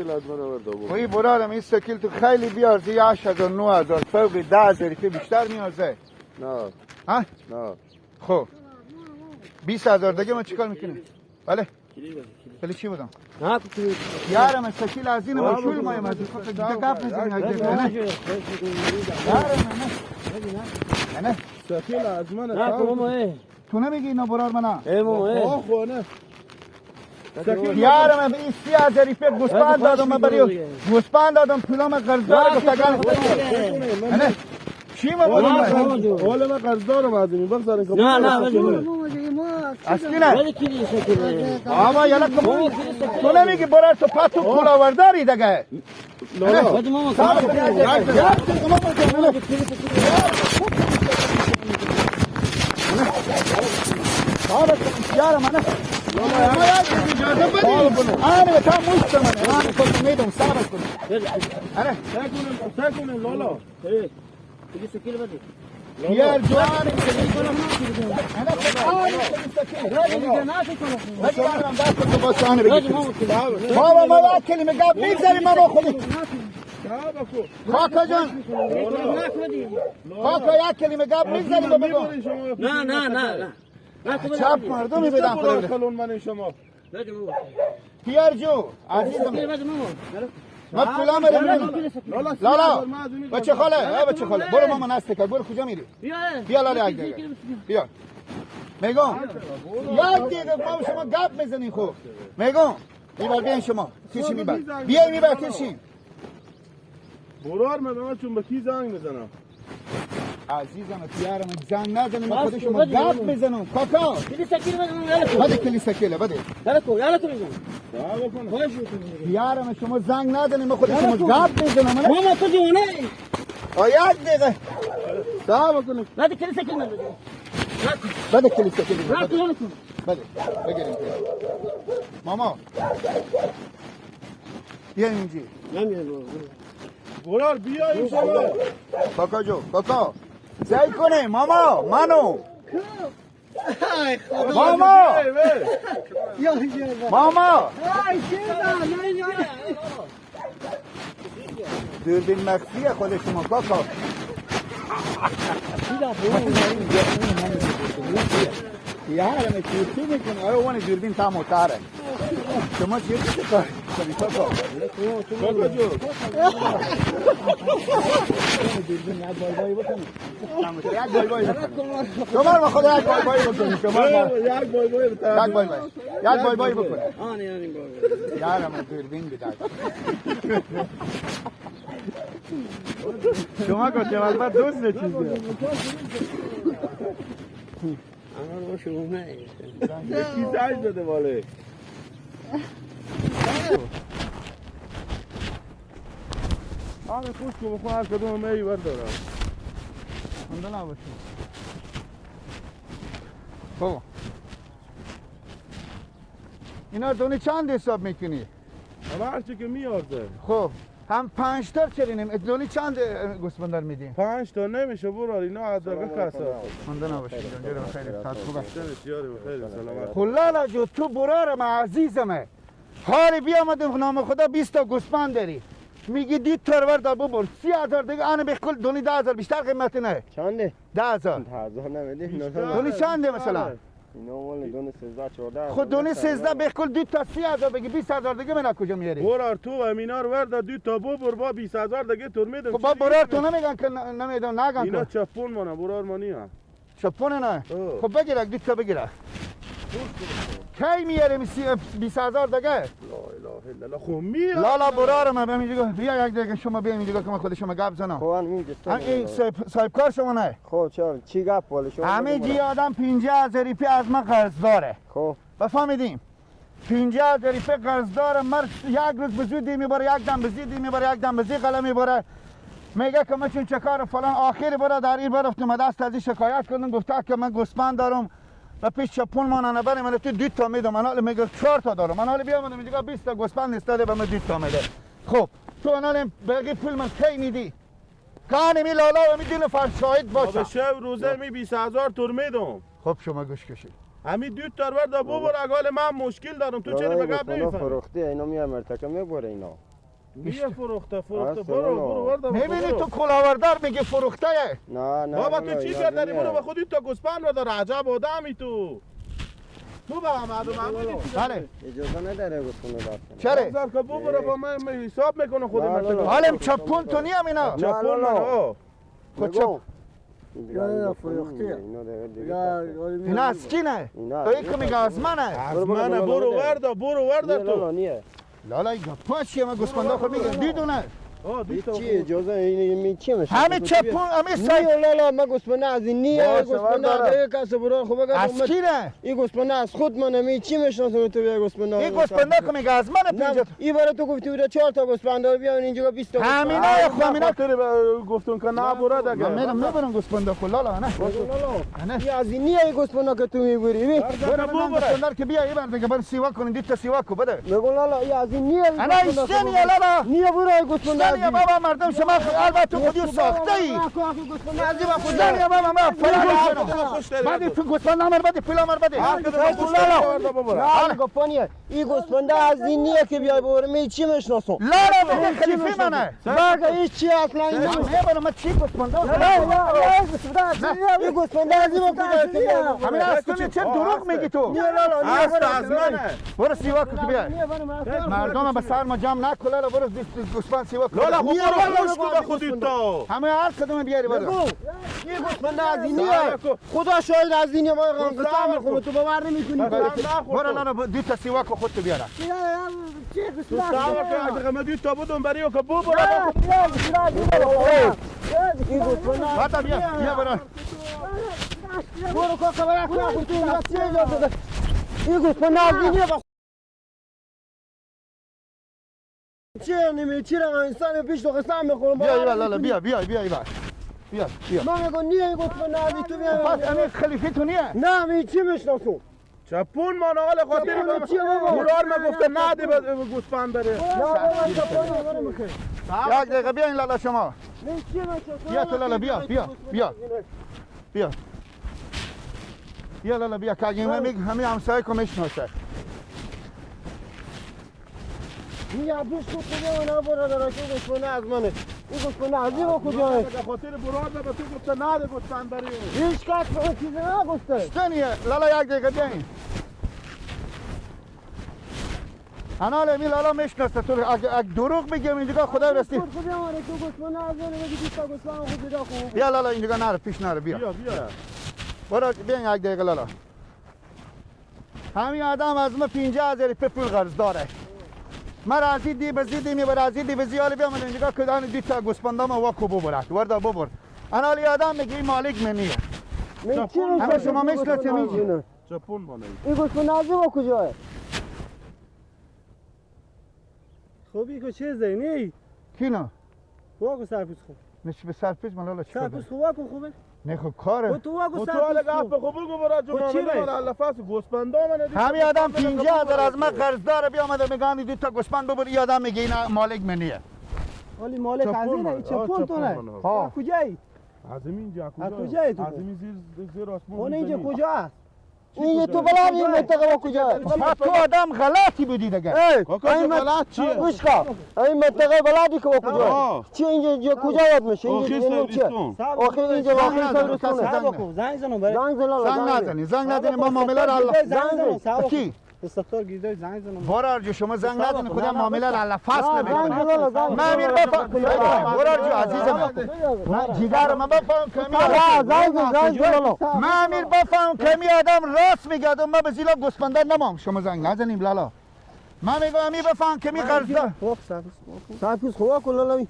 لازم آورده بود. وی برادرم این سکیل تو خیلی بیار زی 8000 9000 فوق 10000 بیشتر میازه. نه. ها؟ نه. خب 20000 دیگه ما چیکار میکنیم؟ بله؟ کلی چی بودم؟ نه کلی. یارم سکیل از این ما شول مایم از خود دیگه گپ نزنیم نه. یارم نه. سکیل از من. نه ماما تو نمیگی اینا برار منم. ای ماما خونه. یارم این 30000 روپیه گوسفند دادم من برای گوسفند دادم پولام قرضدار گفتگان نه چی ما بودم حالا من قرضدارم از این بگذارین که نه اصلی نه ولی کلی سکیل آما یالا تو نمیگی برای تو پاتو پول آورداری دیگه نه ولی ماما یارم من اجازه بدید آره تا مشت من آره خودم میدم صبر کن آره سکونم لالا کلی سکیل بده یار جوان بابا ما با کلمه گپ میگذاریم ما خودی کاکا جان کاکا یک کلمه گپ میگذاریم بگو نه چپ مردمی بدم خدا کلون من شما پیار جو عزیزم ما پولام بریم لالا بچه خاله بچه خاله برو ماما نسته کن برو کجا میری بیا لالا یک دقیقه بیا میگم یک دقیقه ما شما گپ میزنین خوب میگم میبر بیاین شما کشی میبر بیاین میبر کشی برار من چون به کی زنگ میزنم عزیزم پیارم زنگ نزنیم خود شما گپ میزنم کاکا کلی سکیل بده بده کلی سکیله بده یالا تو میگم پیارم شما زنگ نزنیم خود شما گپ میزنم ماما تو جونه یک دقیقه صبر کنید بده کلی سکیل بده بده کلی سکیله بده بگیریم ماما بیا اینجی برار بیا این شما کاکا جو کاکا زای کنه ماما منو ماما دوربین مخفیه خود شما کاکا یارم چی میکنه آره اون دوربین تا موتاره شما چی کار کنی کاکا کاکا جو دوربین یک بای بکنی یک بای شما ما خدا یک بای بکنی شما یک بای بکنی یارم دوربین بدار شما کو چه البته دوست چیزی اما شما نه کی زنگ داده واله آره خوش که بخون هر کدوم میی بردارم اونده نباشه خب اینا دونه چند حساب میکنی؟ اما هرچی که میارده خب هم 5 تا چرینیم ادلونی چند گوسفندار میدیم 5 تا نمیشه برار اینا از دقیقه کسا اونده نباشه جانجا بخیر افتاد خوبه بسیاری بخیر سلامت خلالا جو تو برارم عزیزمه حالی بیامدیم نام خدا 20 تا گوسفند داری میگی دید ترور دا ببر 30,000 دیگه آن به کل دونی 10,000 بیشتر قیمت نه چنده؟ 10,000 10,000 نمیدی؟ دونی چنده مثلا؟ اینا مال دونه 13 14 خود دونی 13 به کل دید تا 30,000 بگی 20,000 دیگه من کجا میاری؟ برار تو و مینا رو ورد دید تا ببر با 20,000 دیگه تور میدم خب با برار تو نمیگن که نمیدم نگن اینا تو چپون منه برار منی ها چپونه نه خب بگیره دید تا بگیره کی میاری 20,000 دیگه لا اله الا الله خب میاد لالا برار من بیا بیا یک دقیقه شما بیا اینجا که من خود شما گپ زنم خب این صاحب کار شما نه خب چرا چی گپ والا شما همه جی آدم 50,000 روپیه از من قرض داره خب بفهمیدیم 50,000 روپیه قرض داره مرد یک روز به زودی میبره یک دم به زودی میبره یک دم به زیقله میبره میگه که من چون چکار فلان آخری بره در این برفتم دست از این شکایت کردم گفته که من گوسفند دارم و پیش چپون مانه نبره من تو 2 تا میدم من حالا میگه 4 تا دارم من حالا بیام میگه 20 تا گوسفند استاده به من 2 تا میده خب تو الان بقیه پول من کی میدی کانی می لالا و میدین فرض شاهد باشه به شب روزه می 20,000 تور میدم خب شما گوش کشید همین 2 تا ورد ببر اگال من مشکل دارم تو چرا بگم نمیفهمی فروختی اینا میام مرتکه میبره اینا میگه فروخته آسه، برو ورده میبینی تو کلاوردار میگه فروخته. نه نه بابا نه، تو چی اجازه کردی نیست. برو به خودی تو گوسفند بدار عجب آدمی تو به مردم بله اجازه نداره گفتم داشتن. چرا؟ بذار که ببره با من حساب میکنه خود نه، مرتبه حالم چپون تو نیم اینا. نه، چپون نه. منو خود نگاه. یا فروخته. اینا دیگه دیگه یا پس. اینا از کی نه؟ اینا تو این که میگه از منه. از من برو ورده نه، تو نیه. لالا این گپا چیه؟ من گوسفندا خود میگم دیدونه. چی اجازه این چی میشه؟ همه چپون همه سای نه لالا ما گوسفند از این نیه باشه، گوسفند برداره. دیگه کس برو خوب از کی نه؟ این گوسفند از خود من می چی میشناسم تو بیا گوسفند این گوسفندا که میگه از منه نه پینجا. این برای تو گفتی بود 4 تا گوسفند بیا اینجا 20 تا همینا خو همینا خاطر گفتون که نه برو دیگه من میرم میبرم گوسفندا خو لالا نه. نه. این از این نیه گوسفند که تو میبری ببین برو گوسفندا که بیا ایبر دیگه بر سیوا کنین دیت سیوا کو بده. میگم لالا این از این نیه انا ایشتنی لالا. نیه برو گوسفند ایشتنی بابا مردم شما البته خودی ساخته ای. از این خودی بابا ما فلان بعد تو گوسفند نمر بده پلا مر بده. لالا گپانیه این گوسفند از این نیه که بیا ببر می چی میشناسم لالا بده خلیفه منه. مگه هیچ چی اصلا این میبرم من چی گوسفندا. این گوسفند از این کجا همین از تو چه دروغ میگی تو؟ نیه لالا نیه برو از منه برو سیوا کو بیا. مردم به سر ما جمع نکن لالا برو گوسفند سیوا کو. لالا خود برو به خودی تو همه هر کدوم بیاری برو. این گوسفند از این نیه خدا شاید از این ما قسم میخوام تو باور نمیکنی برو لالا دیت سیوا کو خودت بیاره. تا بودم برای که ببره این گوسفند باتا بیا برو. برو که خبر کنم تو چه اجازه ده این گوسفند از این نیه چه نمی چی را انسان پیش تو قسم میخورم بیا ایبا لالا بیا ایبا. بیا من میگم نیه این گوسفند از این تو پس بیا همین خلیفه تو نیه. نه می چی میشناسم چپون مانا حال خاطر مرار ما گفته نده به گوسفند بره یک دقیقه بیا این لالا شما. بیا تو لالا بیا بیا لالا بیا که اگه همین همسایه که میشناسه. نیه بیش تو کجا نه برادر که گوسفند از منه این گوسفند از این کجا خاطر برار به تو گفته نده گوسفند بره هیچ کس به چیزی نگفته شتنیه لالا یک دقیقه بیا این. انا می لالا میشناسه تو اگه دروغ بگم این دیگه خدا راستی. بیا لالا این دیگه نره پیش نره بیا. برو بیا یک دقیقه لالا. همین آدم از ما 50,000 پول قرض داره. من رازی دی بزیدی می برازی دی بزیالی بیا من دیگه کدان دی تا گوسفندام واکو ببرد وردا ببر. انا لی آدم میگی مالک منیه. همه شما میشناسید میگی. چپون مانه این گوسفند از این کجاه خوبی که چه زنی؟ کی نه؟ واگو سرپوش خوب. نش به سرپیش من لالا چیکار سرپوش خوب واگو خوبه؟ نه خب کاره. تو واگو تو حال سرپوش گپ خوب. خوب بگو برا جمعه چی من علفاس گوسفندا من همین آدم 50,000 از من قرض داره بیا آمده میگن دو تا گوسفند ببر این آدم میگه این مالک منیه. ولی مالک از اینه چپون تو نه. ها کجایی؟ از اینجا کجایی تو؟ از این زیر آسمون اون اینجا کجا است؟ این تو بلد این منطقه کجاه تو آدم غلطی بودی دیگه. این غلط چیه؟ گوش کن این منطقه بلدی که کجاه چی اینجا کجا یاد میشه اینجا چیه آخه اینجا واقعی سبرستونه زنگ زنم برای زنگ نزنی ما معامله را الله. زنگ زنم کی؟ استفسار گیرده زنگ زنم. برارجو شما زنگ نزنی خودم معامله را الله فصل زنگ میکنه. زنم من امیر بفهم برارجو عزیزم من جیگر من بفهم کمی من امیر بفهم کمی آدم راست میگه آدم من به زیلا گوسفنده نمام شما زنگ نزنیم لالا. من میگم امیر بفهم کمی قرض دار. سرپوش خواه کن لالا یک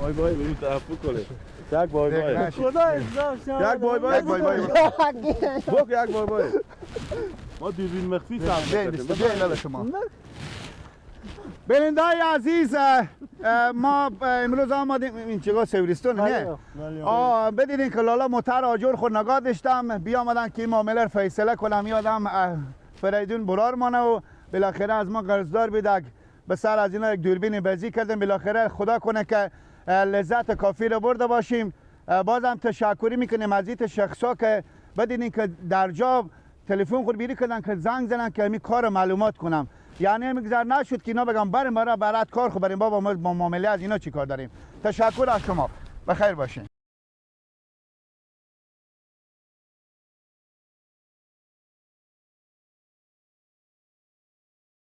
بای بای بریم توافق کنه. یک بای بای. خدا ازدار شما. یک بای بای. یک بای بای. بوک یک بای بای. ما دیوین مخفی ساخته. بیا لالا شما. بینندای عزیز ما امروز آمدیم این چیگاه سوریستون نه بدیدین که لالا موتر آجور خود نگاه داشتم بیا آمدن که این معامله فیصله کنم یادم فریدون برار مانه و بالاخره از ما قرضدار بیدک به سر از اینا یک دوربین بازی کردیم بالاخره خدا کنه که لذت کافی رو برده باشیم. بازم تشکری میکنیم از این شخصا که بدیدین که در جا تلفن خود بیری کردن که زنگ زنن که همین کار معلومات کنم. یعنی میگذار نشد که اینا بگم بریم برات کار خو بریم بابا ما با معامله از اینا چی کار داریم. تشکر از شما. بخیر باشین.